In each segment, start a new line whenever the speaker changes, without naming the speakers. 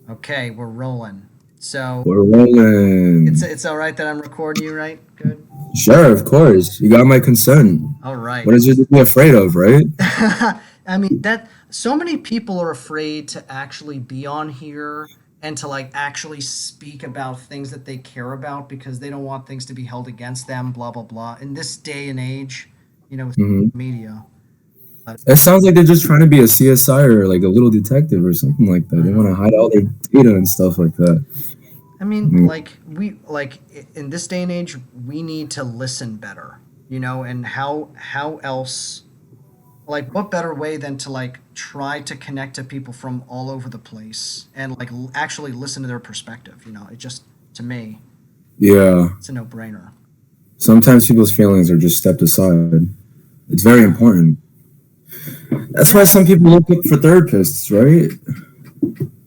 Okay, we're rolling. So
We're rolling.
it's all right that I'm recording you, right? Good.
Sure, of course. You got my consent.
All right.
What is it to be afraid of, right?
I mean that so many people are afraid to actually be on here and to like actually speak about things that they care about because they don't want things to be held against them, blah blah blah. In this day and age, with
hmm
media. But
It sounds like they're just trying to be a CSI or like a little detective or something like that. They want
mhm.
to hide all their data and stuff like that.
I mean,
Mm,
like in this day and age, we need to listen better, and how else, like what better way than to like try to connect to people from all over the place and like actually listen to their perspective, it just, to me,
Yeah.
it's a no-brainer.
Sometimes people's feelings are just stepped aside. It's very important. That's why
Yeah,
some people look up for therapists, right?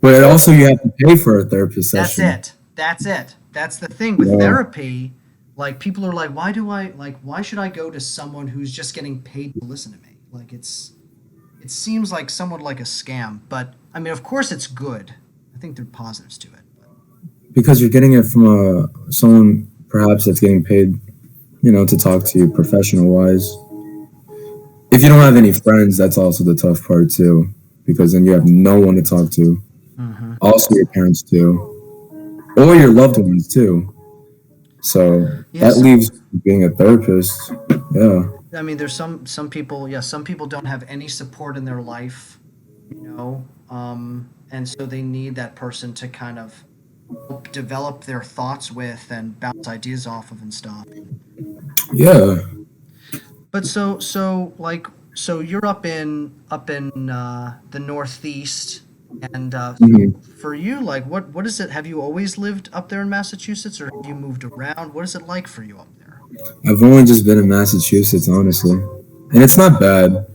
But also, you have to pay for a therapist
that's
session.
it. That's the thing with
Yeah.
therapy. Like people are like, why should I go to someone who's just getting paid to listen to me? Like it seems like somewhat like a scam, but I mean, of course, it's good. I think there are positives to it. But
Because you're getting it from someone perhaps that's getting paid, to talk to you professional wise. If you don't have any friends, that's also the tough part too, because then you have no one to talk to.
hmm
Also, your parents too, or your loved ones too. So that
yes,
leaves being a therapist. Yeah,
I mean, there's some people. Yeah, some people don't have any support in their life, and so they need that person to kind of help develop their thoughts with and bounce ideas off of and stuff.
yeah.
But so you're up in the Northeast, and
Mhm.
for you, like what is it? Have you always lived up there in Massachusetts, or have you moved around? What is it like for you up there?
I've only just been in Massachusetts, honestly, and it's not bad.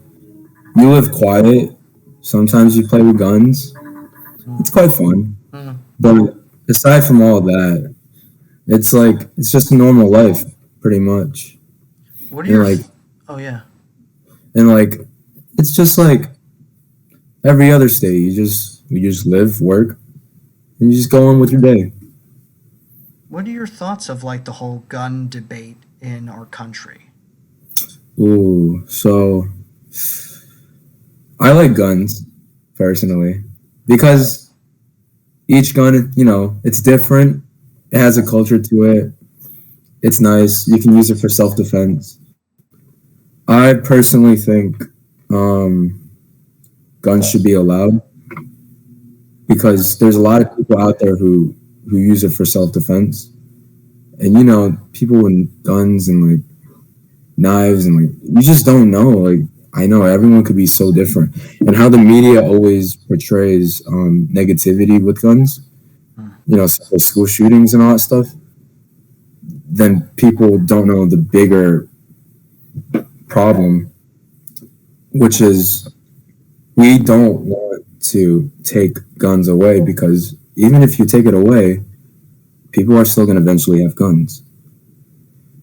You live quiet. Sometimes you play with guns. It's
Mm.
quite fun.
Mm.
But aside from all that, it's like it's just a normal life, pretty much.
What are
And
your?
like
Oh yeah.
and like it's just like every other state. You just live, work, and you just go on with your day.
What are your thoughts of like the whole gun debate in our country?
Ooh, so I like guns personally because each gun, it's different. It has a culture to it. It's nice. You can use it for self defense. I personally think um, guns should be allowed because there's a lot of people out there who use it for self defense, and people with guns and like knives and like you just don't know. Like I know everyone could be so different, and how the media always portrays negativity with guns.
Hmm.
Such as school shootings and all that stuff. Then people don't know the bigger problem, which is we don't want to take guns away because even if you take it away, people are still going to eventually have guns.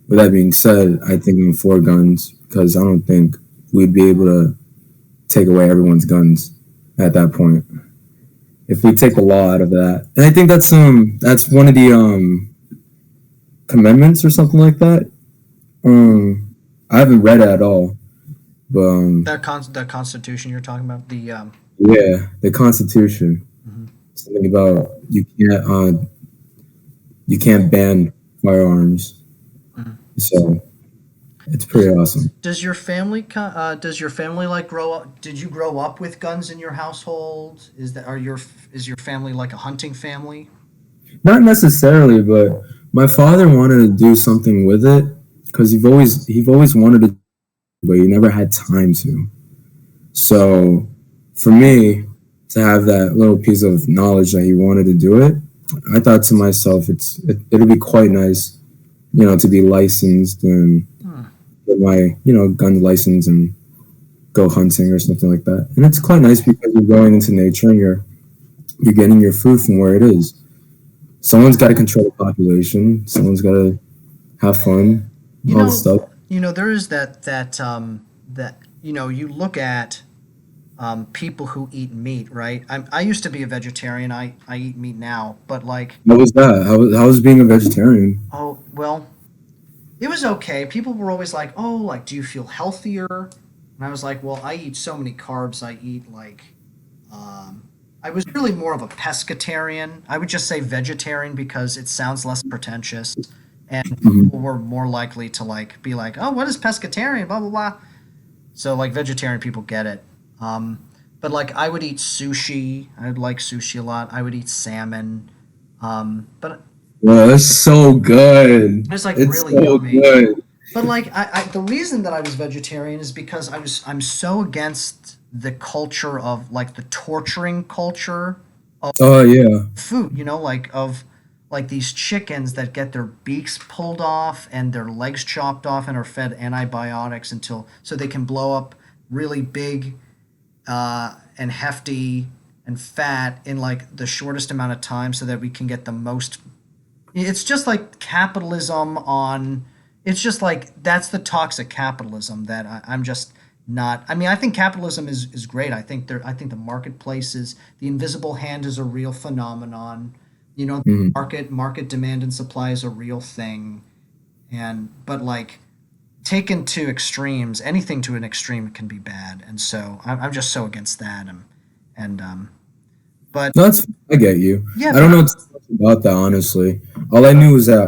With that being said, I think I'm for guns because I don't think we'd be able to take away everyone's guns at that point if we take the law out of that. And I think that's one of the commandments or something like that. I haven't read it at all, but
That Constitution you're talking about, the
yeah, the Constitution,
mhm.
something about you can't ban firearms.
Mhm.
So it's pretty
Does
awesome.
does your family like grow up? Did you grow up with guns in your household? Is your family like a hunting family?
Not necessarily, but my father wanted to do something with it because he always wanted to, but he never had time to. So for me to have that little piece of knowledge that he wanted to do it, I thought to myself, it'll be quite nice, to be licensed and
Hmm.
get my gun license and go hunting or something like that. And it's quite nice because you're going into nature and you're getting your food from where it is. Someone's got to control the population. Someone's got to have fun,
You
all this
know,
stuff.
there is that you look at people who eat meat, right? I used to be a vegetarian. I eat meat now, but like,
What was that? How was being a vegetarian?
oh, well, it was okay. People were always like, "Oh, like, do you feel healthier?" And I was like, "Well, I eat so many carbs. I eat like, I was really more of a pescatarian. I would just say vegetarian because it sounds less pretentious, and
Mhm.
people were more likely to like be like, "Oh, what is pescatarian?" Blah blah blah. So like vegetarian people get it. Um, but like I would eat sushi. I would like sushi a lot. I would eat salmon. But
Well, it's so good.
it's like
It's
really
so
yummy.
good.
But like the reason that I was vegetarian is because I'm so against the culture of like the torturing culture of
Oh yeah.
food, you know, like of like these chickens that get their beaks pulled off and their legs chopped off and are fed antibiotics until so they can blow up really big and hefty and fat in like the shortest amount of time so that we can get the most. It's just like capitalism on. It's just like that's the toxic capitalism that I'm just not. I mean, I think capitalism is great. I think there. I think the marketplace is the invisible hand is a real phenomenon. You know,
Mhm.
market demand and supply is a real thing. And but like taken to extremes, anything to an extreme can be bad. And so I'm just so against that. And but
No, that's I get you.
yeah,
I don't know too much about that honestly. All I knew was that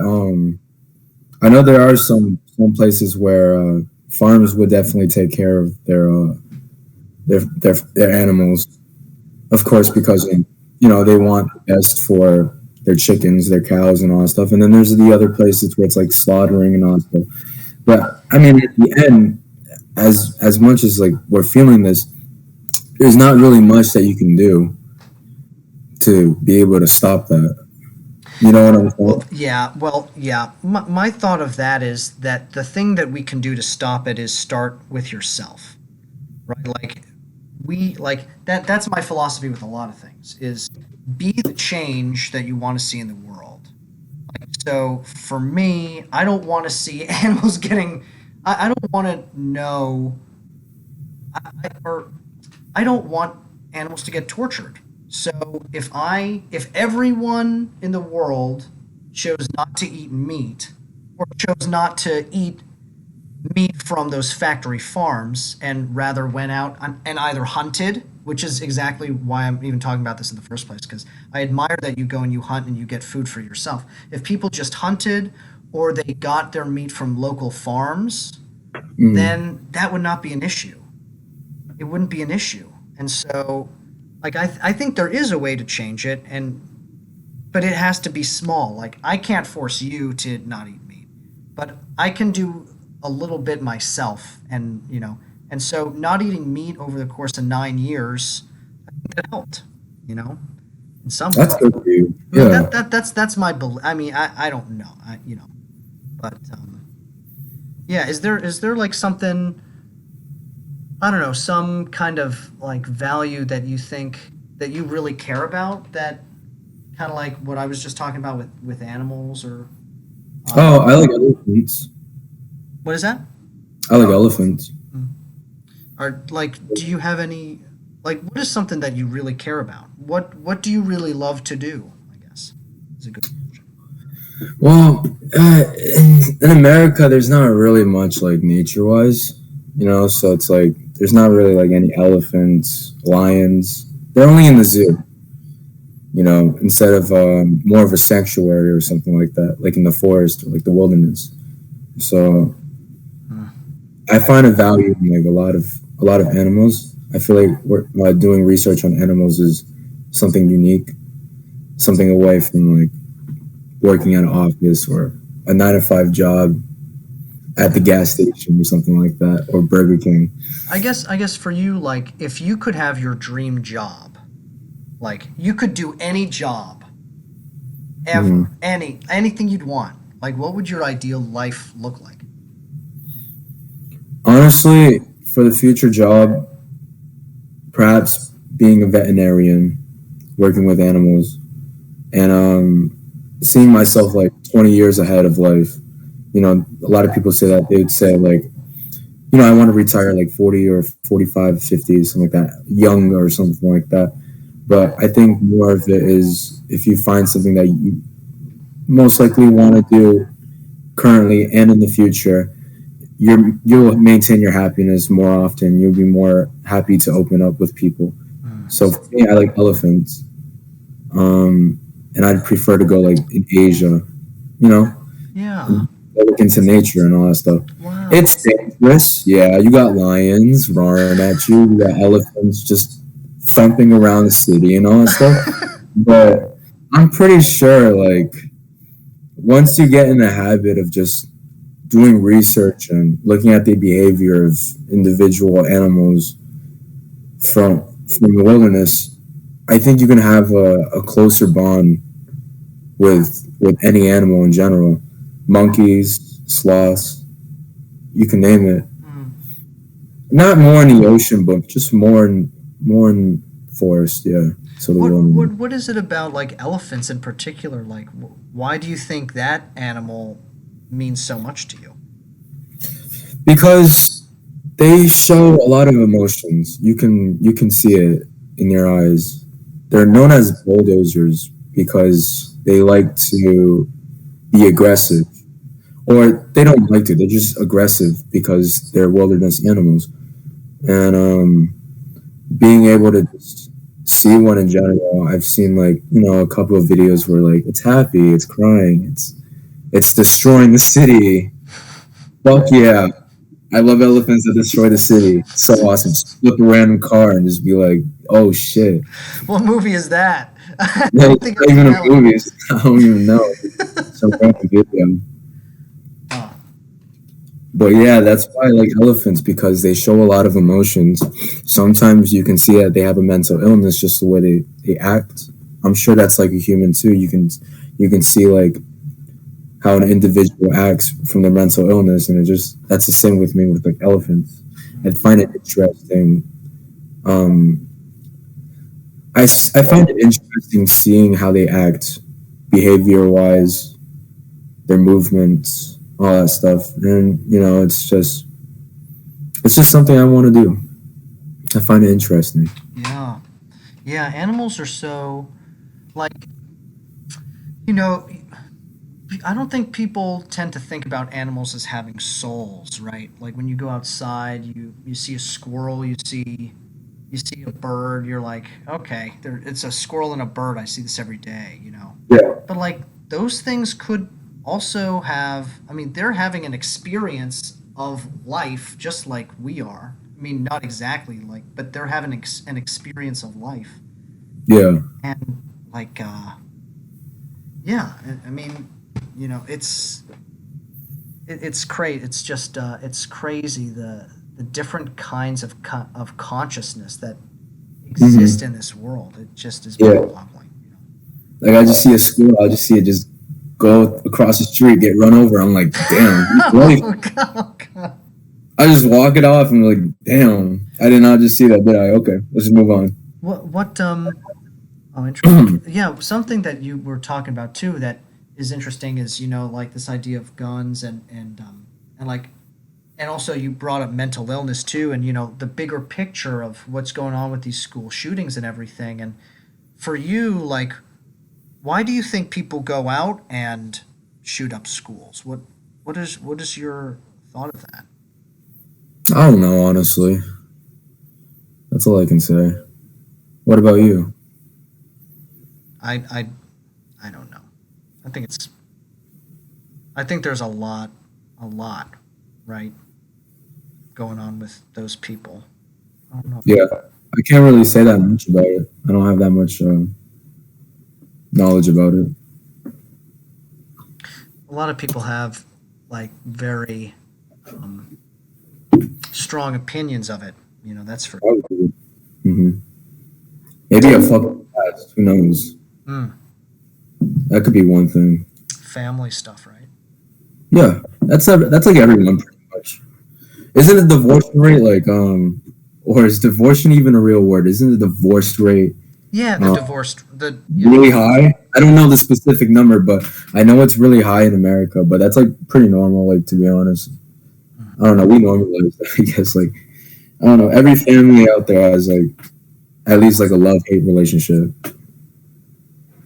I know there are some places where farms would definitely take care of their animals, of course, because they want the best for their chickens, their cows, and all that stuff. And then there's the other places where it's like slaughtering and all that stuff. But I mean, at the end, as much as like we're feeling this, there's not really much that you can do to be able to stop that. You know what I'm
well,
saying?
yeah, well, yeah. My thought of that is that the thing that we can do to stop it is start with yourself, right? Like we like that. That's my philosophy with a lot of things. Is be the change that you want to see in the world. So for me, I don't want to see animals getting. I don't want to know. Or I don't want animals to get tortured. So if everyone in the world chose not to eat meat or chose not to eat meat from those factory farms and rather went out and either hunted, which is exactly why I'm even talking about this in the first place, because I admire that you go and you hunt and you get food for yourself. If people just hunted or they got their meat from local farms,
Mm.
then that would not be an issue. It wouldn't be an issue. And so, like, I think there is a way to change it, but it has to be small. Like, I can't force you to not eat meat, but I can do a little bit myself. And so not eating meat over the course of 9 years, that helped, you know, in some way.
That's good for you.
But
Yeah.
that's my belief. I mean, I don't know, but yeah, is there like something I don't know, some kind of like value that you think that you really care about that kind of like what I was just talking about with animals or
Oh,
um
I like elephants.
what is that?
I like elephants.
Mm. Or like do you have any like what is something that you really care about? What do you really love to do, I guess? Is a good question.
Well, in America, there's not really much like nature wise, so it's like there's not really like any elephants, lions. They're only in the zoo, instead of more of a sanctuary or something like that, like in the forest or like the wilderness. So
Hmm.
I find a value in like a lot of animals. I feel like doing research on animals is something unique, something away from like working at an office or a 9 to 5 job at the gas station or something like that, or Burger King.
I guess for you like if you could have your dream job, like you could do any job
Mhm.
ever, anything you'd want. Like what would your ideal life look like?
Honestly, for the future job, perhaps being a veterinarian, working with animals, and seeing myself like 20 years ahead of life. A lot of people say that they would say like, I want to retire like 40 or 45, 50, something like that, young or something like that. But I think more of it is if you find something that you most likely want to do currently and in the future, you'll maintain your happiness more often. You'll be more happy to open up with people.
Mm.
So for me, I like elephants, and I'd prefer to go like in Asia, you know,
Yeah.
and look into nature and all that stuff.
Wow.
It's dangerous, yeah. You got lions roaring at you. You got elephants just thumping around the city and all that stuff. But I'm pretty sure, like, once you get in the habit of just doing research and looking at the behavior of individual animals from the wilderness, I think you can have a closer bond with any animal in general. Monkeys, sloths, you can name it.
Mm.
Not more in the ocean, but just more in forest. Yeah. So the wilderness.
What is it about like elephants in particular? Like, why do you think that animal means so much to you?
Because they show a lot of emotions. You can see it in their eyes. They're known as bulldozers because they like to be aggressive, or they don't like to. They're just aggressive because they're wilderness animals. And being able to just see one in general, I've seen like a couple of videos where like it's happy, it's crying, it's destroying the city. Fuck yeah. I love elephants that destroy the city. So awesome. Just flip a random car and just be like, oh shit.
What movie is that? I
Yeah,
don't
it's
think
not
I've
even
seen
a movie. I don't even know. Some random video.
Oh,
But yeah, that's why I like elephants because they show a lot of emotions. Sometimes you can see that they have a mental illness just the way they act. I'm sure that's like a human too. You can see like how an individual acts from their mental illness, and that's the same with me with like elephants. I find it interesting. Um, I find it interesting seeing how they act, behavior wise, their movements, all that stuff, and it's just something I want to do. I find it interesting.
yeah. Yeah, animals are so like, you know, I don't think people tend to think about animals as having souls, right? Like when you go outside, you see a squirrel, you see a bird, you're like, okay, it's a squirrel and a bird. I see this every day, you know.
Yeah,
But like those things could also have, I mean, they're having an experience of life just like we are. I mean, not exactly like, but they're having an experience of life.
yeah.
And like yeah, I mean, it's great. It's just it's crazy the different kinds of consciousness that exist
Hmm.
in this world. It just is
Yeah.
mind-boggling.
Like I just see a squirrel, I just see it just go across the street, get run over. I'm like, damn, he's
Oh
life.
God, oh God.
I just walk it off and like, damn, I did not just see that, did I? Okay, let's just move on.
What. Oh, interesting. Yeah, something that you were talking about too that is interesting is like this idea of guns and like and also you brought up mental illness too, and the bigger picture of what's going on with these school shootings and everything. And for you, like, why do you think people go out and shoot up schools? What is your thought of that?
I don't know, honestly. That's all I can say. What about you?
I I I don't know. I think it's I think there's a lot, right, going on with those people. I don't know.
Yeah, I can't really say that much about it. I don't have that much knowledge about it.
A lot of people have like very um, strong opinions of it. That's for
Probably. Hmm. Maybe a fucking past. Who knows?
mm,
That could be one thing.
family stuff, right?
Yeah, that's like everyone pretty much. Isn't the divorce rate like or is divorce even a real word? Isn't the divorce rate
Yeah, the
uh,
divorced the yeah.
really high? I don't know the specific number, but I know it's really high in America. But that's like pretty normal, like to be honest. I don't know. We normalize that, I guess. Like, I don't know. Every family out there has like at least like a love hate relationship.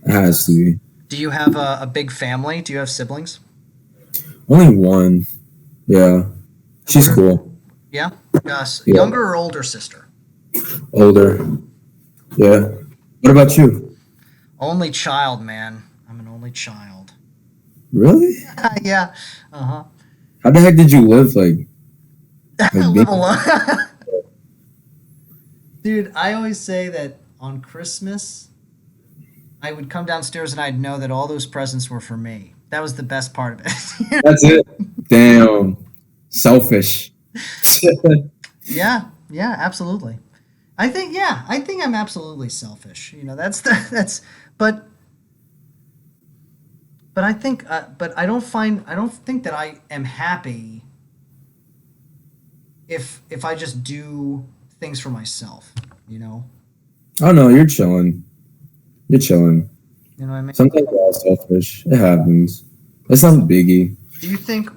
It has to be.
Do you have a big family? Do you have siblings?
Only one. Yeah.
What
She's
are,
cool.
yeah?
Yeah.
Younger or older sister?
Older. Yeah. What about you?
Only child, man. I'm an only child.
Really?
Yeah. Uh huh.
How the heck did you live like
Live
being?
alone. Dude, I always say that on Christmas, I would come downstairs and I'd know that all those presents were for me. That was the best part of it.
That's it. Damn. Selfish.
Yeah, yeah, absolutely. I think I'm absolutely selfish. But but I don't think that I am happy if I just do things for myself. You know,
Oh no, you're chilling. You're chilling.
you know what I mean.
Sometimes we're all selfish. It happens. It's not a biggie.
Do you think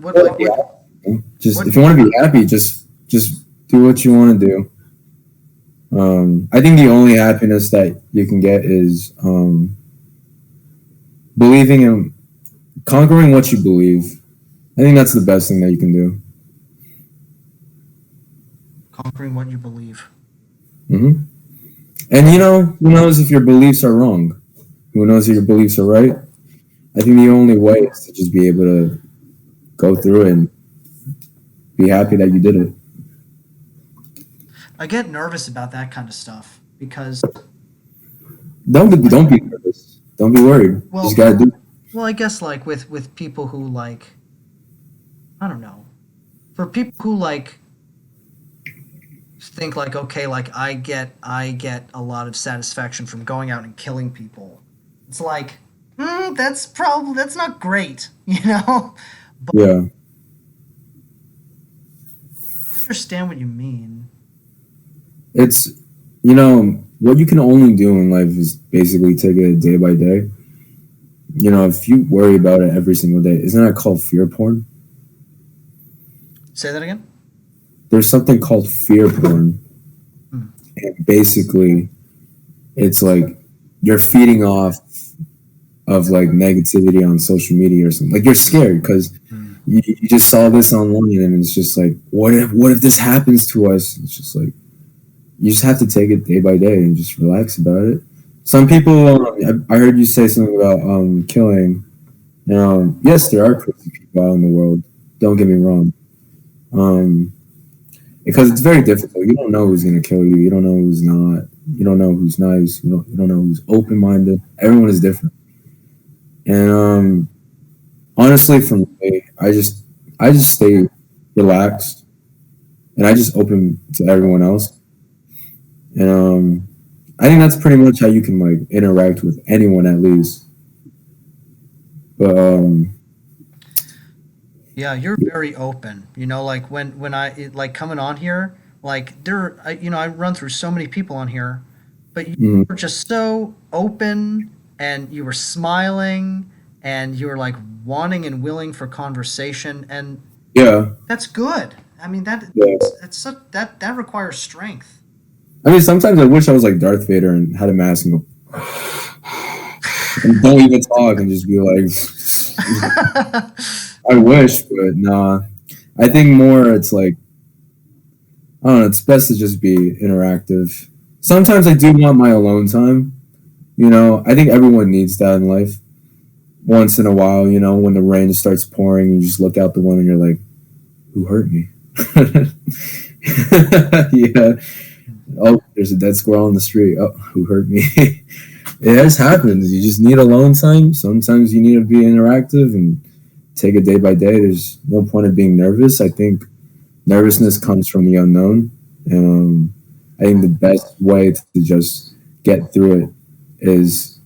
Just
what
if you want to be happy, just do what you want to do. I think the only happiness that you can get is believing in conquering what you believe. I think that's the best thing that you can do.
conquering what you believe?
hmm And you know, who knows if your beliefs are wrong? Who knows if your beliefs are right? I think the only way is to just be able to go through it and be happy that you did it.
I get nervous about that kind of stuff because
Don't be nervous. Don't be worried. You just
well,
gotta do it.
well, I guess like with people who like I don't know. For people who like think like okay, like I get a lot of satisfaction from going out and killing people. It's like that's not great, you know. But
Yeah.
I understand what you mean.
It's what you can only do in life is basically take it day by day. If you worry about it every single day, isn't that called fear porn?
Say that again.
There's something called fear porn,
Hmm.
and basically, it's like you're feeding off of like negativity on social media or something. Like you're scared because
Hmm.
you just saw this online, and it's just like, what if this happens to us? It's just like you just have to take it day by day and just relax about it. Some people, I heard you say something about killing. Yes, there are crazy people out in the world. Don't get me wrong. Um, because it's very difficult. You don't know who's gonna kill you. You don't know who's not. You don't know who's nice. You don't know who's open minded. Everyone is different. And honestly, for me, I just stay relaxed and I just open to everyone else. And I think that's pretty much how you can like interact with anyone at least. But
Yeah, you're very open. You know, like when like coming on here, like I run through so many people on here, but you
mm,
were just so open and you were smiling and you were like wanting and willing for conversation and
yeah,
that's good. I mean
yeah.
that's such, that requires strength.
I mean, sometimes I wish I was like Darth Vader and had a mask and go and don't even talk and just be like, I wish, but nah. I think more it's like I don't know. It's best to just be interactive. Sometimes I do want my alone time. I think everyone needs that in life. Once in a while, when the rain starts pouring, you just look out the window and you're like, "Who hurt me?" Yeah. Oh, there's a dead squirrel on the street. Oh, who hurt me? It just happens. You just need alone time. Sometimes you need to be interactive and take it day by day. There's no point of being nervous. I think nervousness comes from the unknown, and I think the best way to just get through it is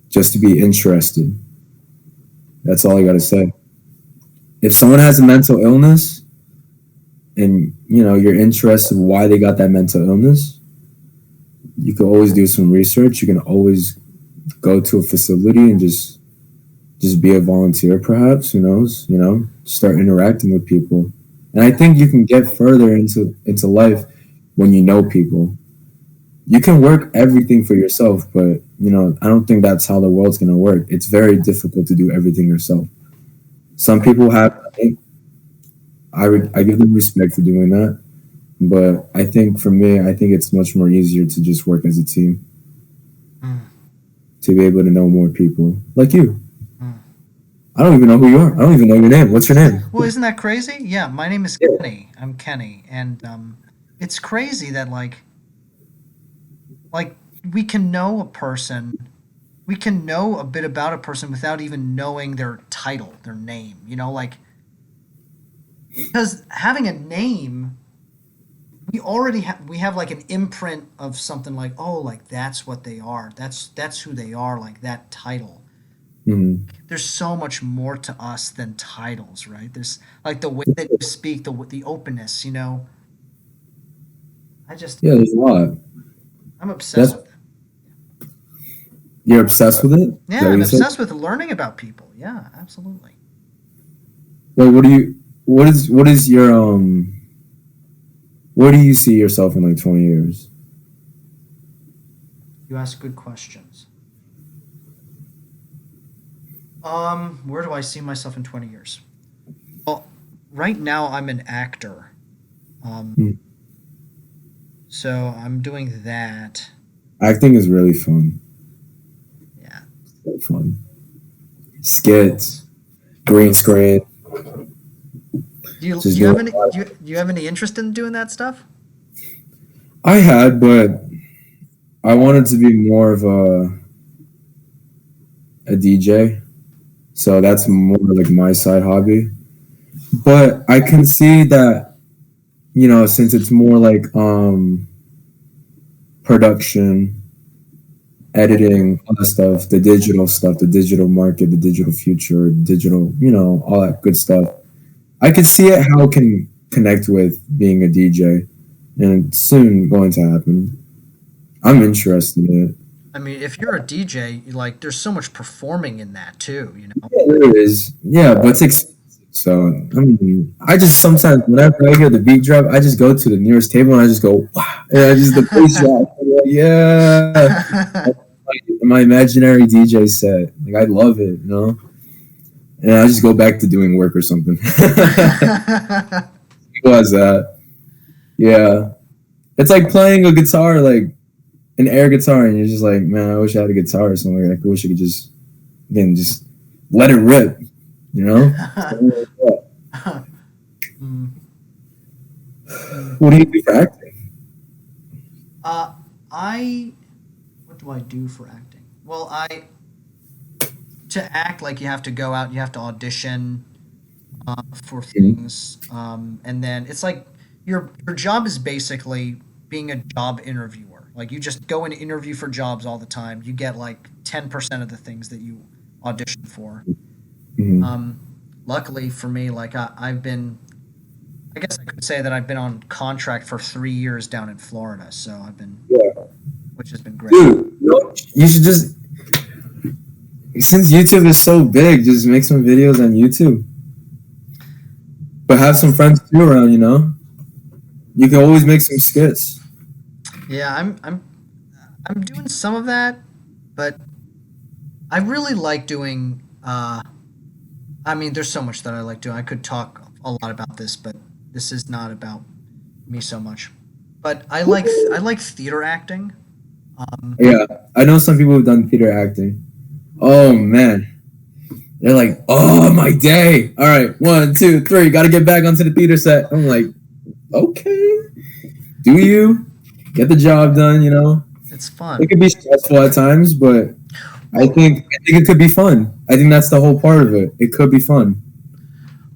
just to be interested. That's all I got to say. If someone has a mental illness and you're interested in why they got that mental illness, you can always do some research. You can always go to a facility and just be a volunteer, perhaps. Who knows? Start interacting with people And I think you can get further into life when you know people. You can work everything for yourself, but I don't think that's how the world's gonna work. It's very difficult to do everything yourself. Some people have. I give them respect for doing that, but I think for me, I think it's much more easier to just work as a team
Mm,
to be able to know more people like you.
mm.
I don't even know who you are. I don't even know your name. What's your name?
Well, isn't that crazy? Yeah, my name is
Yeah.
Kenny. I'm Kenny, and it's crazy that like we can know a person, we can know a bit about a person without even knowing their title, their name. Like because having a name, we have like an imprint of something like, oh, like that's what they are. That's who they are. Like that title.
Mhm.
There's so much more to us than titles, right? There's like the way that you speak, the openness. I just
Yeah, there's a lot.
I'm obsessed
That's
with it.
You're obsessed with it. Is
Yeah,
that what
I'm
you said?
obsessed with learning about people. Yeah, absolutely.
Wait, what do you? What is your Where do you see yourself in like 20 years?
You ask good questions. Where do I see myself in 20 years? Well, right now I'm an actor. Um,
Hmm.
so I'm doing that.
Acting is really fun.
Yeah.
So fun. Skits, green screen,
Do you
just
do you
doing.
have any do you have any interest in doing that stuff?
I had, but I wanted to be more of a DJ. So that's more like my side hobby. But I can see that, since it's more like production, editing, all that stuff, the digital market, the digital future, digital, all that good stuff. I could see it how it can connect with being a DJ, and it's soon going to happen. I'm interested in it.
I mean, if you're a DJ, like there's so much performing in that too.
Yeah, there is. Yeah, but it's expensive. So I mean, I just sometimes whenever I hear the beat drop, I just go to the nearest table and I just go, wow, and I just the bass drop. I'm like, yeah, my imaginary DJ set. Like I love it. And I just go back to doing work or something. Was that? Yeah, it's like playing a guitar, like an air guitar, and you're just like, man, I wish I had a guitar or something. Like, I wish I could just again just let it rip. You know? Something like that.
Mm, mm.
What do you do for acting?
Uh, I what do I do for acting? Well, I to act like you have to go out, you have to audition for
Mhm.
things, and then it's like your job is basically being a job interviewer. Like you just go and interview for jobs all the time. You get like 10% of the things that you audition for.
Mhm.
Um, luckily for me, like I've been, I guess I could say that I've been on contract for 3 years down in Florida. So
Yeah,
which has been great.
dude, you should just since YouTube is so big, just make some videos on YouTube. But have some friends too around. You can always make some skits.
Yeah, I'm doing some of that, but I really like doing. I mean, there's so much that I like doing. I could talk a lot about this, but this is not about me so much. But I like theater acting. Um,
Yeah, I know some people who've done theater acting. Oh man, they're like, oh my day. All right, 1, 2, 3, got to get back onto the theater set. I'm like, okay, do you get the job done?
it's
It
fun.
could be stressful at times, but I
Well,
think I think it could be fun. I think that's the whole part of it. It could be fun.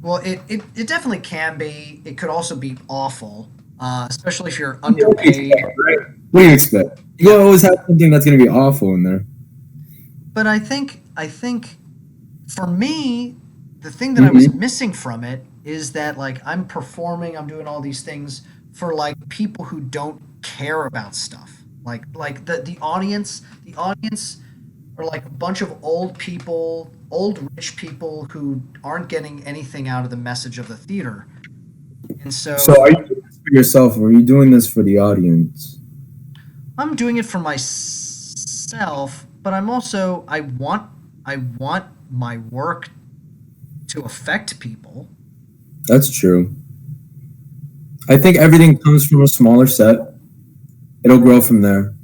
well, it definitely can be. It could also be awful, especially if you're
What do you expect,
underpaid.
right? What do you
Yeah,
expect? You
yeah.
always have something that's going to be awful in there.
But I think for me, the thing that I was
Hmm.
missing from it is that like I'm performing, I'm doing all these things for like people who don't care about stuff. Like the audience are like a bunch of old people, old rich people who aren't getting anything out of the message of the theater. And
So
so
are you doing this for yourself, or are you doing this for the audience?
I'm doing it for myself, but I want my work to affect people.
That's true. I think everything comes from a smaller set. It'll grow from there.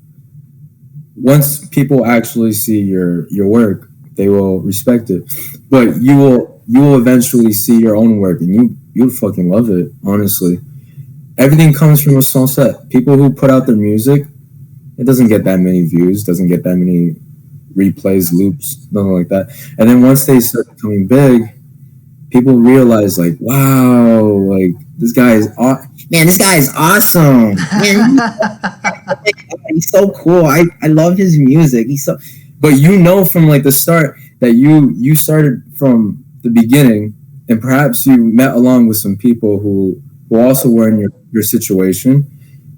Once people actually see your work, they will respect it. But you will eventually see your own work, and you'll fucking love it. Honestly, everything comes from a small set. People who put out their music, it doesn't get that many views, doesn't get that many replays, loops, nothing like that. And then once they start becoming big, people realize like, wow, like man, this guy is awesome. Man, he's so cool. I love his music. He's so, but you know from like the start that you started from the beginning, and perhaps you met along with some people who also were in your situation,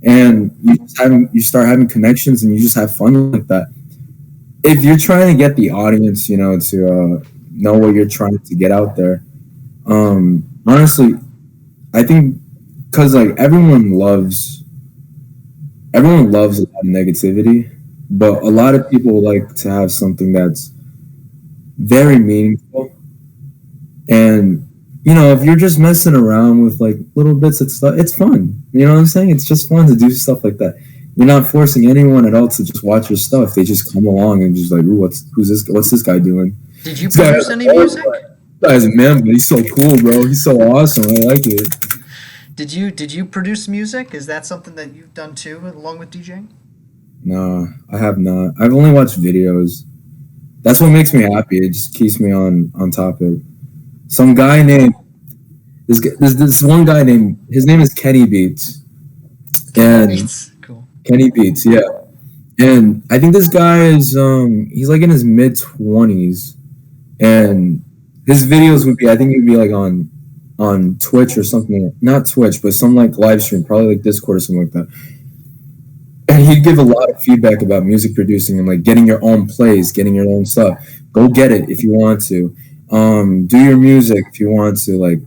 and you start having connections, and you just have fun like that. If you're trying to get the audience, to know what you're trying to get out there, honestly, I think because like everyone loves a lot of negativity, but a lot of people like to have something that's very meaningful. And if you're just messing around with like little bits of stuff, it's fun. You know what I'm saying? It's just fun to do stuff like that. You're not forcing anyone at all to just watch your stuff. They just come along and just like, ooh, what's this guy doing?
Did you
This guy,
produce any music?
this guy's a man, but he's so cool, bro. He's so awesome. I like it.
Did you produce music? Is that something that you've done too, along with DJing?
Nah, I have not. I've only watched videos. That's what makes me happy. It just keeps me on topic. Some guy named this one guy named, his name is Kenny Beats, and
It's cool.
Kenny Beats, yeah. And I think this guy is he's like in his mid 20s, and his videos would be, I think, he'd be like on Twitch or something, not Twitch, but some like live stream, probably like Discord or something like that. And he'd give a lot of feedback about music producing and like getting your own plays, getting your own stuff. Go get it if you want to. Do your music if you want to. Like,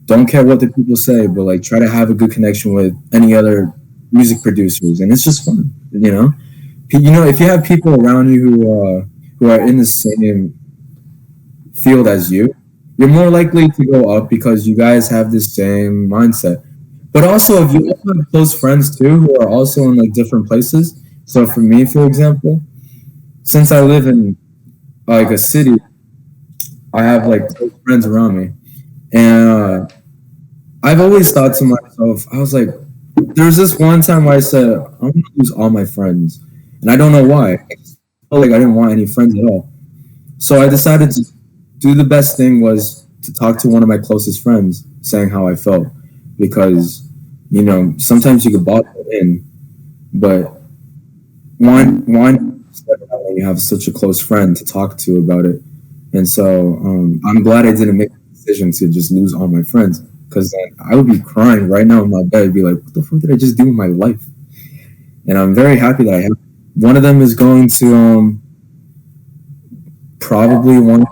don't care what the people say, but like try to have a good connection with any other music producers, and it's just fun. If you have people around you who are in the same field as you, you're more likely to go up because you guys have the same mindset. But also, if you also have close friends too who are also in like different places. So for me, for example, since I live in like a city, I have like close friends around me, and I've always thought to myself, I was like, there was this one time where I said, I'm gonna lose all my friends, and I don't know why. I just felt like I didn't want any friends at all. So I decided to do the best thing was to talk to one of my closest friends, saying how I felt, because sometimes you could bottle it in, but why step out when you have such a close friend to talk to about it? And so I'm glad I didn't make the decision to just lose all my friends, because then I would be crying right now in my bed. I'd be like, what the fuck did I just do with my life? And I'm very happy that I have. One of them is going to probably want to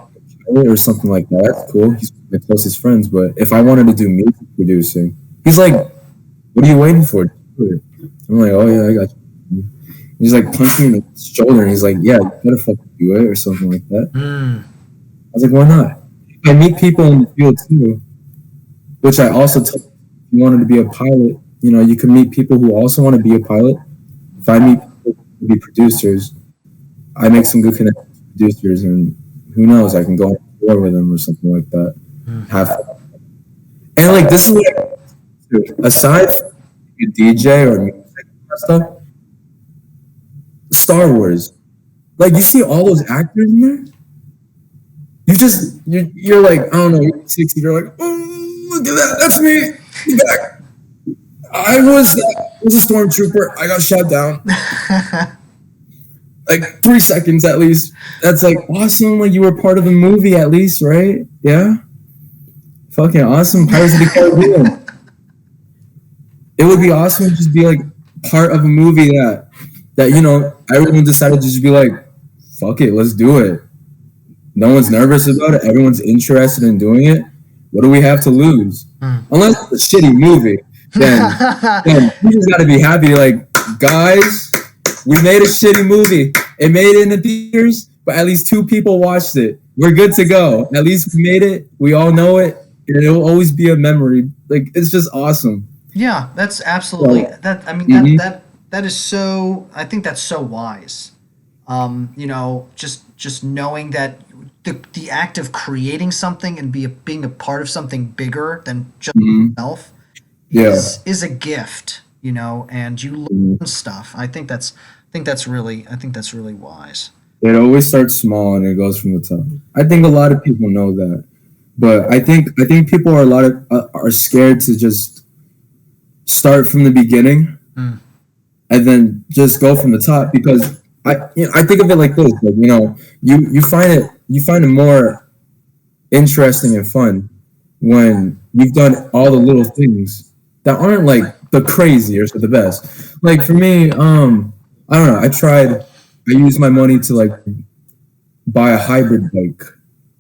or something like that. That's cool. He's one of my closest friends. But if I wanted to do music producing, he's like, what are you waiting for? I'm like, oh yeah, I got you. He's like punching me in the shoulder, and he's like, yeah, you better fucking do it or something like that. I was like, why not? I meet people in the field too, which I also told. If you wanted to be a pilot, you can meet people who also want to be a pilot. If I meet people who be producers, I make some good connections with producers, and who knows, I can go on tour with them or something like that. Have fun. And like this is what I do. Aside from a DJ or music and stuff, Star Wars. Like you see all those actors in there. You're like, I don't know, you're 60. You're like, oh, look at that. That's me. Be back. I was a stormtrooper. I got shot down. Like 3 seconds at least. That's like awesome. Like you were part of the movie at least, right? Yeah. Fucking awesome. Pirates of the Caribbean. It would be awesome to just be like part of a movie that everyone decided to just be like, fuck it, let's do it. No one's nervous about it. Everyone's interested in doing it. What do we have to lose?
Mm.
Unless it's a shitty movie, then we just got to be happy. Like, guys, we made a shitty movie. It made it in the theaters, but at least 2 people watched it. We're good to go. At least we made it. We all know it, and it'll always be a memory. Like, it's just awesome.
Yeah, that's absolutely
So,
that. I mean,
mhm,
that is so. I think that's so wise. You know, just knowing that the act of creating something and being a part of something bigger than just
mhm,
yourself
yeah.
is a gift. You know, and you
Mhm.
learn stuff. I think that's really wise.
It always starts small and it goes from the top. I think a lot of people know that, but I think people are a lot of are scared to just start from the beginning
Mm.
and then just go from the top because I think of it like this, like, you find it more interesting and fun when you've done all the little things that aren't like the craziest or the best. Like for me, I don't know. I used my money to like buy a hybrid bike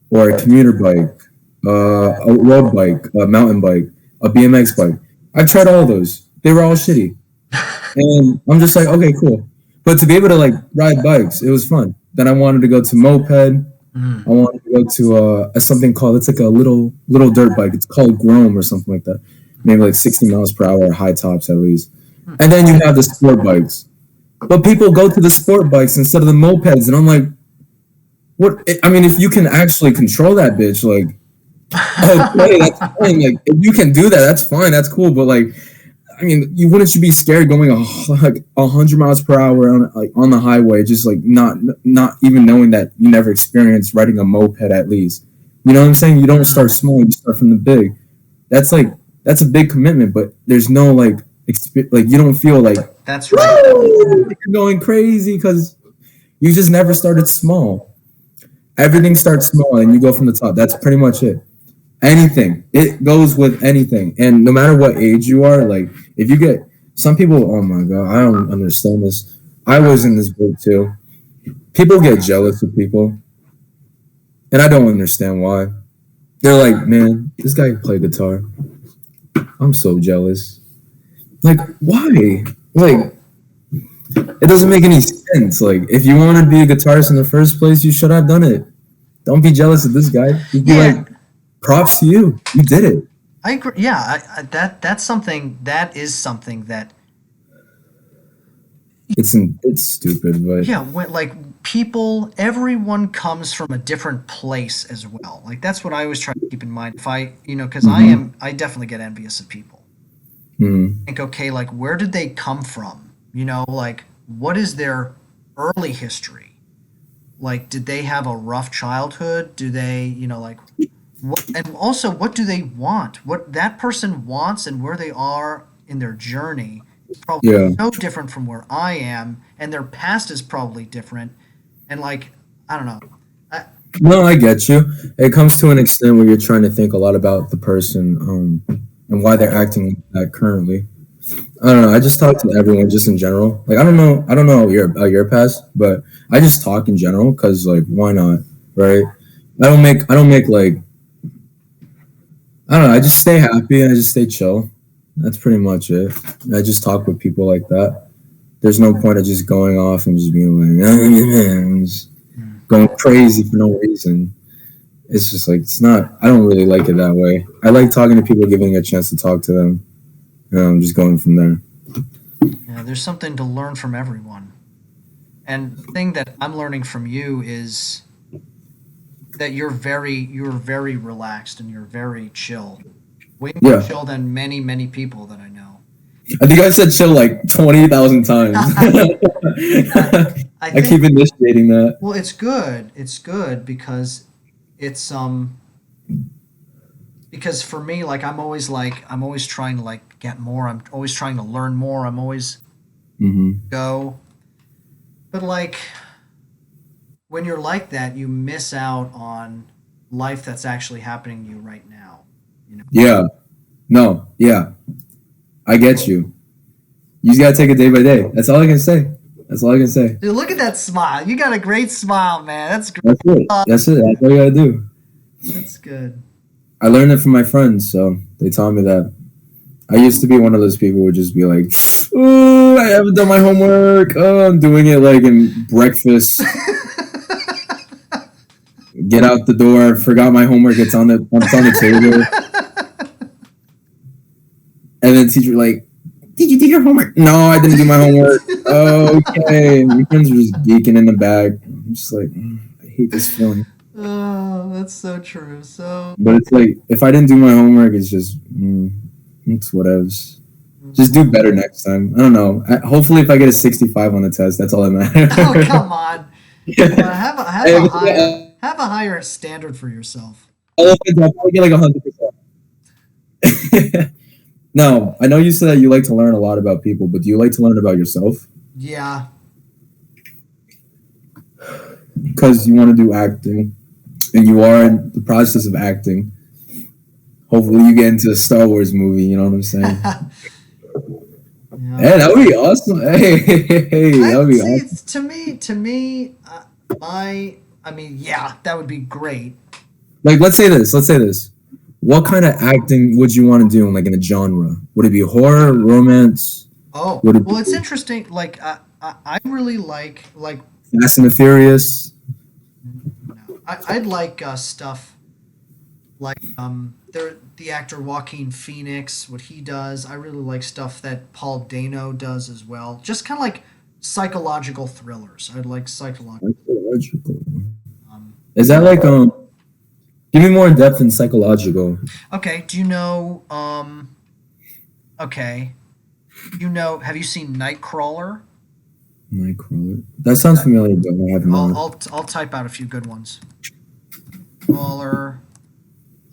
or a commuter bike, a road bike, a mountain bike, a BMX bike. I've tried all those. They were all shitty. And I'm just like, okay, cool. But to be able to like ride bikes, it was fun. Then I wanted to go to moped. I
Mm.
wanted to go to something called, it's like a little dirt bike. It's called Grom or something like that. Maybe like 60 miles per hour, high tops at least. And then you have the sport bikes. But people go to the sport bikes instead of the mopeds, and I'm like, what? I mean, if you can actually control that bitch, like, okay, that's fine. Like, if you can do that, that's fine. That's cool. But like, I mean, you wouldn't you be scared going like 100 miles per hour on the highway, just like not even knowing that you never experienced riding a moped at least. You know what I'm saying? You don't start small, you start from the big. That's like that's a big commitment, but there's no like like you don't feel like
That's right.
woo, you're going crazy because you just never started small. Everything starts small and you go from the top. That's pretty much it. Anything. It goes with anything. And no matter what age you are, like if you get some people, oh my god, I don't understand this. I was in this group too. People get jealous of people, and I don't understand why. They're like, man, this guy can play guitar. I'm so jealous. Like, why? Like, it doesn't make any sense. Like, if you want to be a guitarist in the first place, you should have done it. Don't be jealous of this guy. You'd be
Yeah,
like, props to you. You did it.
I agree. Yeah, that's something that is something that
It's stupid, but
yeah, when like people, everyone comes from a different place as well. Like that's what I always try to keep in mind. If I, you know, because
mm-hmm.
I definitely get envious of people.
Mm-hmm.
Think, okay, like where did they come from? You know, like what is their early history? Like, did they have a rough childhood? Do they, you know, like what, and also what do they want? What that person wants and where they are in their journey is probably
Yeah.
so different from where I am, and their past is probably different. And like, I don't know. I,
No, I get you. It comes to an extent where you're trying to think a lot about the person, and why they're acting like that currently. I don't know. I just talk to everyone just in general. Like I don't know your past, but I just talk in general because like why not, right? I don't make like I don't know. I just stay happy and I just stay chill. That's pretty much it. I just talk with people like that. There's no point of just going off and just being like just
mm,
going crazy for no reason. It's just like it's not. I don't really like it that way. I like talking to people, giving a chance to talk to them, and I'm just going from there.
yeah, there's something to learn from everyone. And the thing that I'm learning from you is that you're very relaxed and you're very chill. Way more
Yeah,
chill than many people that I know.
I think I've said chill like 20,000 times.
I
I keep
think
initiating that.
well, it's good. It's good because it's because for me like I'm always trying to like get more. I'm always trying to learn more. I'm always
Hmm.
go. But like when you're like that, you miss out on life that's actually happening to you right now. You know.
Yeah. No. Yeah. I get you. You just gotta take it day by day. That's all I can say. That's all I can say.
Dude, look at that smile. You got a great smile, man. That's great.
That's it.
Uh,
That's it. That's all you gotta do.
that's good.
I learned it from my friends, so they taught me that. I used to be one of those people who would just be like, "Oh, I haven't done my homework. Oh, I'm doing it like in breakfast. Get out the door. Forgot my homework. It's on the table." And then teacher like, "Did you do your homework?" "No, I didn't do my homework." "Oh, okay." My friends were just geeking in the back. I'm just like, I hate this feeling.
Oh, that's so true. So,
But it's like if I didn't do my homework, it's just it's whatever. Just do better next time. I don't know. Hopefully, if I get a 65 on the test, that's all that
oh
matters.
come on. Come on, have a higher standard for yourself.
I'll probably get like 100%. No, I know you said that you like to learn a lot about people, but do you like to learn about yourself?
Yeah.
Because you want to do acting, and you are in the process of acting. Hopefully, you get into a Star Wars movie. You know what I'm saying?
Yeah.
Hey, that would be awesome. Hey, that would be
See,
awesome.
it's I mean, yeah, that would be great.
Like, let's say this. Let's say this. What kind of acting would you want to do, like in a genre? Would it be horror, romance?
Oh,
Would it
well, it's
be
interesting. Like, I really like.
Fast and the Furious?
No, I'd like stuff like the actor Joaquin Phoenix, what he does. I really like stuff that Paul Dano does as well. Just kind of like psychological thrillers. I'd like psychological.
Psychological.
Um,
Is that like Give me more in depth in psychological.
okay, do you know? Okay, have you seen Nightcrawler?
Nightcrawler. That sounds familiar, but I have not.
I'll type out a few good ones. Crawler.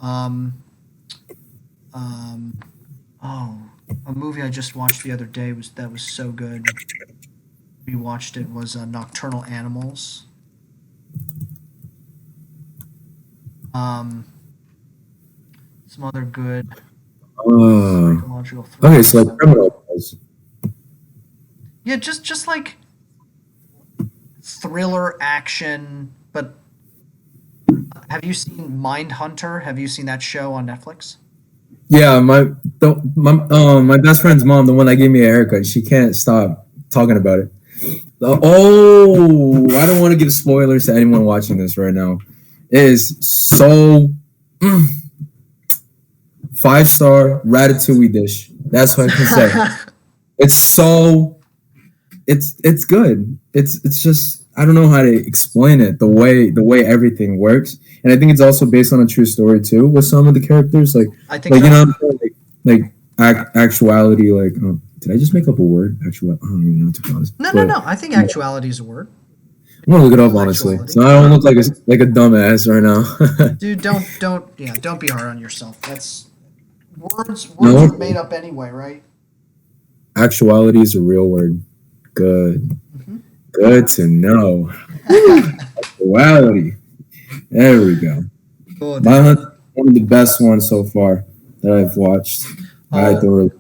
Um, oh, a movie I just watched the other day was so good. We watched it was Nocturnal Animals. Um, some other good psychological
Okay,
thrillers.
so like criminal.
Yeah, just like thriller action. But have you seen Mindhunter? Have you seen that show on Netflix?
Yeah, my best friend's mom, the one that gave me a haircut, she can't stop talking about it. Oh, I don't want to give spoilers to anyone watching this right now. It is so 5-star ratatouille dish. That's what I can say. It's so it's good. It's just I don't know how to explain it. The way everything works, and I think it's also based on a true story too. With some of the characters,
I think
like
so.
actuality. Like, oh, did I just make up a word? Actual. I don't even know to be honest.
No. I think actuality is a word.
I'm gonna look it up honestly,
Actuality.
so I don't look like a dumbass right now.
Dude, don't be hard on yourself. That's words
No.
are made up anyway, right?
Actuality is a real word. Good.
Mhm.
Good to know. Actuality. There we go.
Oh,
One of the best ones so far that I've watched. I
Oh.
thoroughly.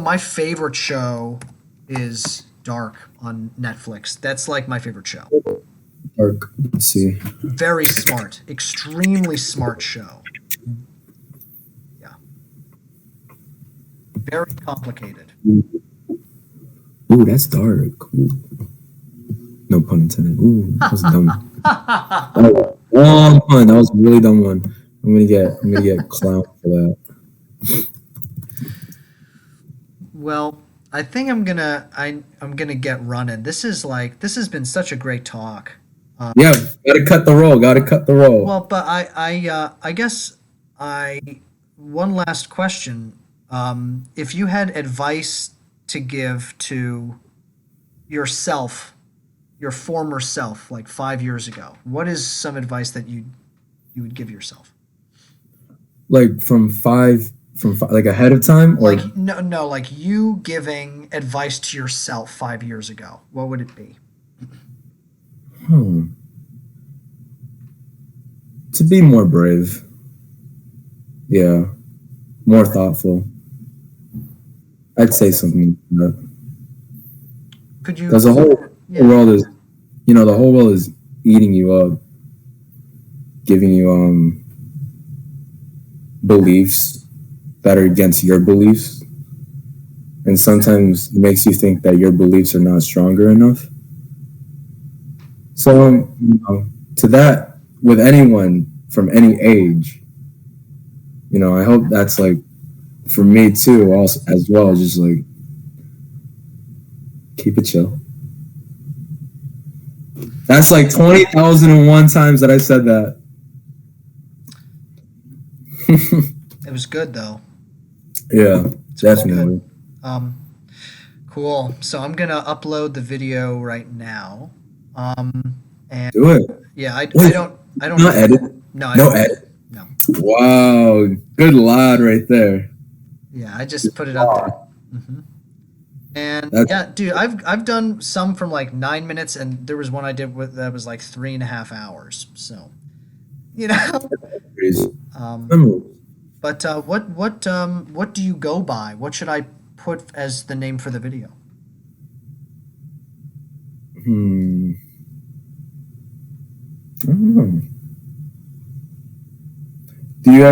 My favorite show is Dark on Netflix. That's like my favorite show.
Dark. Let's see.
Very smart, extremely smart show. Yeah. Very complicated.
Ooh, that's dark. Ooh. No pun intended. Ooh, that was dumb. That was one pun. That was a really dumb one. I'm gonna get clown for that.
Well, I think I'm gonna get running. This has been such a great talk.
Yeah, gotta cut the roll. Gotta cut the roll.
Well, but I guess I one last question. If you had advice to give to yourself, your former self, like 5 years ago, what is some advice that you would give yourself?
Like like ahead of time, or
Like no, like you giving advice to yourself 5 years ago. What would it be?
hmm, to be more brave. Yeah, more thoughtful. I'd say something like that.
Could you?
Because the whole
Yeah.
world is, the whole world is eating you up, giving you beliefs that are against your beliefs, and sometimes it makes you think that your beliefs are not stronger enough. So, to that, with anyone from any age, I hope that's like for me too, also as well. Just like keep it chill. That's like 20,001 times that I said that.
It was good though.
Yeah,
It was good.
definitely.
Um, cool. So I'm gonna upload the video right now. And
Do it.
yeah,
Wait,
I don't
not
edit.
edit.
No, I
No
don't
edit.
edit. No.
Wow, good lad right there.
Yeah, I
Good
just put it up there.
lad.
hmm And
That's
yeah, dude, I've done some from like 9 minutes, and there was one I did with that was like 3.5 hours. So you know,
crazy.
um,
Memories.
but what do you go by? What should I put as the name for the video?
Hmm. I don't know. Do you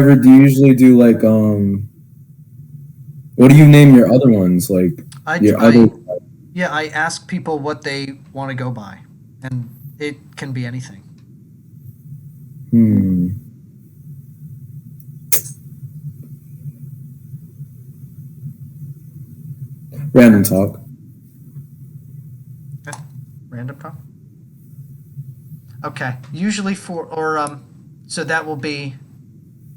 usually do like what do you name your other ones? Like
I
your other
I yeah, I ask people what they want to go by, and it can be anything.
hmm. Random talk.
Okay. Random talk. Okay. Usually for or so that will be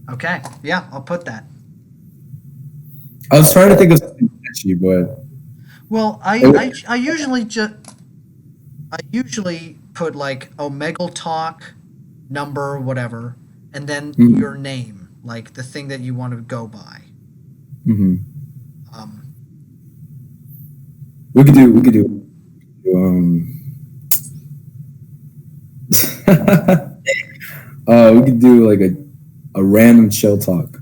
okay. Yeah, I'll put that.
I was trying to think of something catchy, but
Well,
it,
I usually put like Omegle talk, number, whatever, and then
mhm,
your name, like the thing that you want to go by.
mhm.
Um,
We could do we could do like a random chill talk.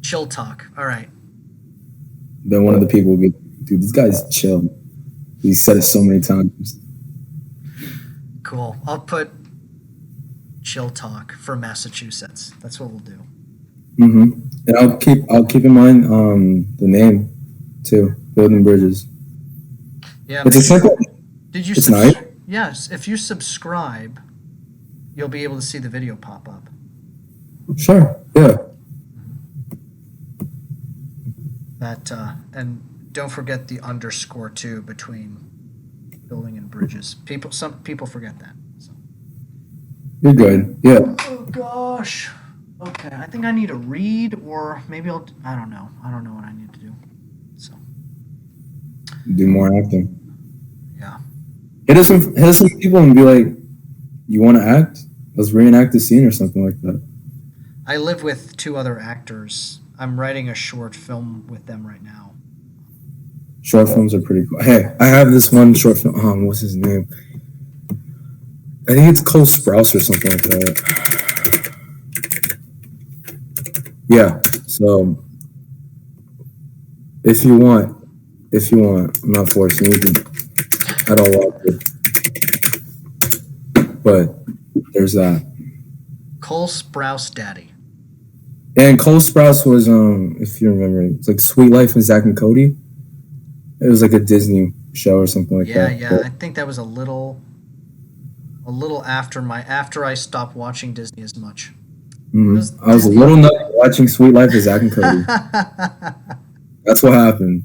chill talk. All right.
Then one of the people will be, dude, this guy's chill. He said it so many times.
Cool. I'll put chill talk for Massachusetts. That's what we'll do.
And I'll keep in mind the name too. Building bridges.
Yeah,
It's a
make sure.
simple.
Did you
It's nice.
Yes, if you subscribe, you'll be able to see the video pop up.
Sure. Yeah.
That and don't forget the underscore too between building and bridges. Some people forget that. So.
You're good. Yeah.
Oh gosh. Okay, I think I need to read, or maybe I don't know. I don't know what I need to do. So
Do more acting.
yeah.
Hit us some people and be like, you want to act? Let's reenact the scene or something like that.
I live with two other actors. I'm writing a short film with them right now.
Short films are pretty cool. Hey, I have this one short film. What's his name? I think it's Cole Sprouse or something like that. Yeah. So if you want, I'm not forcing you to. I don't want to, but there's that.
Cole Sprouse Daddy.
And Cole Sprouse was if you remember, it's like Sweet Life with Zach and Cody. It was like a Disney show or something like
Yeah,
that.
yeah. I think that was a little after I stopped watching Disney as much. It was
I was a
Disney.
little nuts watching Sweet Life with Zach and Cody. That's what happened.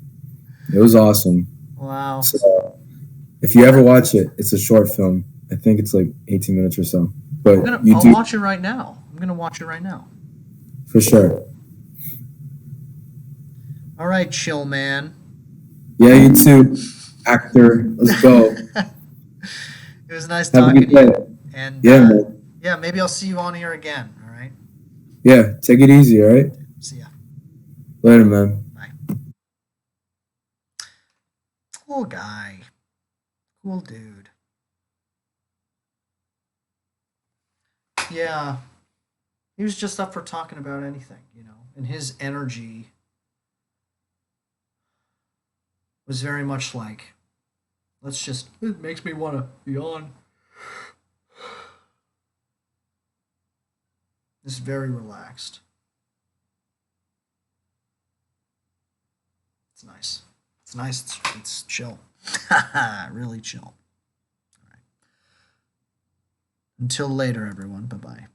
It was awesome.
Wow.
So if you ever watch it, it's a short film. I think it's like 18 minutes or so. But you
I'll
do
watch it right now. I'm gonna watch it right now.
for sure.
All right, chill man.
Yeah, you too, actor. Let's go.
It was nice
Have a
talking
good
to you.
day.
And
Yeah, man.
yeah, maybe I'll see you on here again. All right.
Yeah, take it easy, all right?
See ya.
Later, man.
Bye. Cool guy. Cool dude. Yeah. He was just up for talking about anything, and his energy was very much like, it makes me want to yawn. It's very relaxed. It's nice. It's nice. It's chill. Really chill. All right. Until later, everyone. Bye bye.